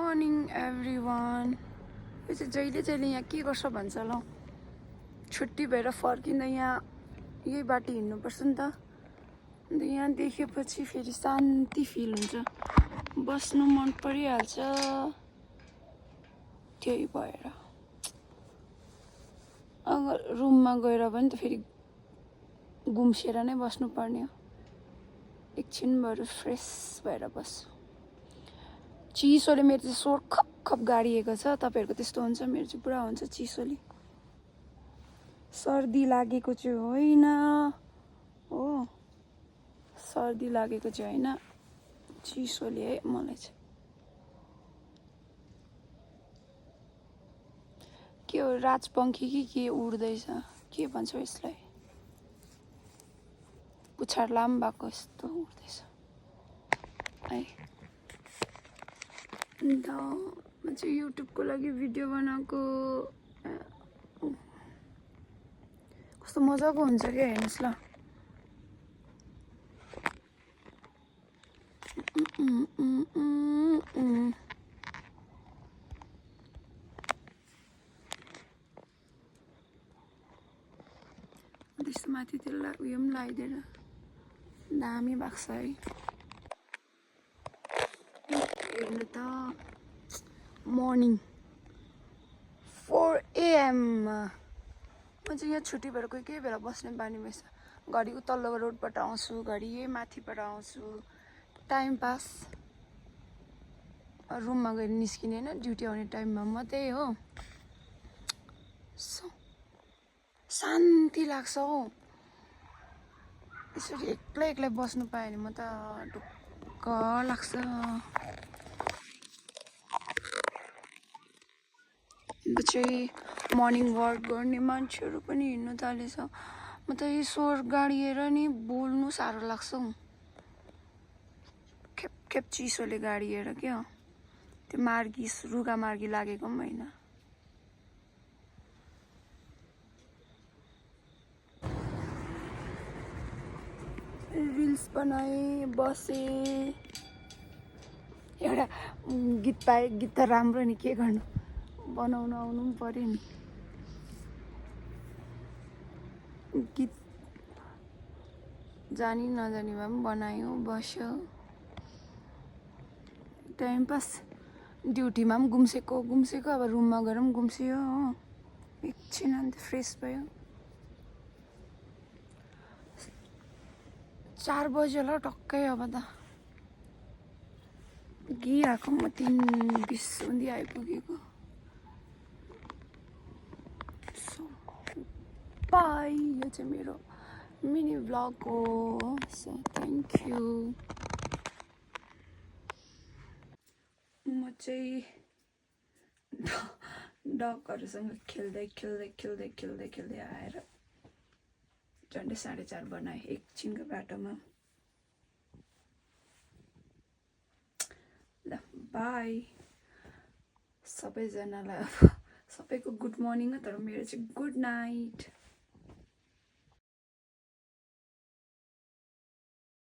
Morning everyone. यो चाहिँ जहिले जहिले यहाँ के गर्छ भन्छ ल, छुट्टी भएर फर्किँदा यहाँ यही बाटो हिँड्नुपर्छ नि त। अन्त यहाँ देखेपछि फेरि शान्ति फिल हुन्छ, बस्नु मन परिहाल्छ। त्यही भएर अगर रुममा गएर पनि त फेरि गुम्सेर नै बस्नुपर्ने हो। एकछिन भएर फ्रेस भएर बस्छु। चिसोले मेरो चाहिँ स्वर खप खप गाडिएको छ। तपाईँहरूको त्यस्तो हुन्छ? मेरो चाहिँ पुरा हुन्छ चिसोले। सर्दी लागेको चाहिँ होइन हो, सर्दी लागेको चाहिँ होइन, चिसोले है मलाई चाहिँ। के हो, राजपङ्खी कि के उड्दैछ, के भन्छ यसलाई? पुछार लाम भएको यस्तो उड्दैछ है। अन्त म चाहिँ युट्युबको लागि भिडियो बनाएको। कस्तो मजाको हुन्छ क्या, हेर्नुहोस् ल। त्यस्तो माथि त्यसलाई उयो पनि लगाइदिएर दामी भएको छ है। हेर्नु त, मर्निङ 4 AM म चाहिँ यहाँ छुट्टी भएर कोही बेला बस्ने बानी भएछ। घरि तल्लो रोडबाट आउँछु, घरि यही माथिबाट आउँछु, टाइम पास। रुममा गएर निस्किने होइन, ड्युटी आउने टाइममा मात्रै हो। शान्ति लाग्छ हौ। यसरी एक्लै एक्लै बस्नु पायो भने म त ढुक्क लाग्छ। अब चाहिँ मर्निङ वर्क गर्ने मान्छेहरू पनि हिँड्नु थालेछ। म त यो स्वर गाडिएर नि बोल्नु साह्रो लाग्छ हौ। खेप खेप चिसोले गाडिएर क्या, त्यो मार्गी रुगा मार्गी लागेको पनि होइन। रिल्स बनाएँ, बसेँ, एउटा गीत पाएँ। गीत त राम्रो नि, के गर्नु, बनाउनु आउनु पनि पऱ्यो नि। गीत जानी नजानी भए पनि बनायो, बस्यो, टाइम पास। ड्युटीमा पनि गुम्सेको, अब रुममा गएर पनि गुम्सियो हो। एकछिन अन्त फ्रेस भयो। 4 बज्यो होला टक्कै। अब त गइरहेको म 3:20 हुँदै आइपुगेको। बाई, यो चाहिँ मेरो मिनी भ्लग हो। So thank you. म चाहिँ डगहरूसँग खेल्दै आएर झन्डै 4:30 बनाएँ एकछिनको बाटोमा। ल बाई सबैजनालाई। अब सबैको गुड मर्निङ हो, तर मेरो चाहिँ गुड नाइट।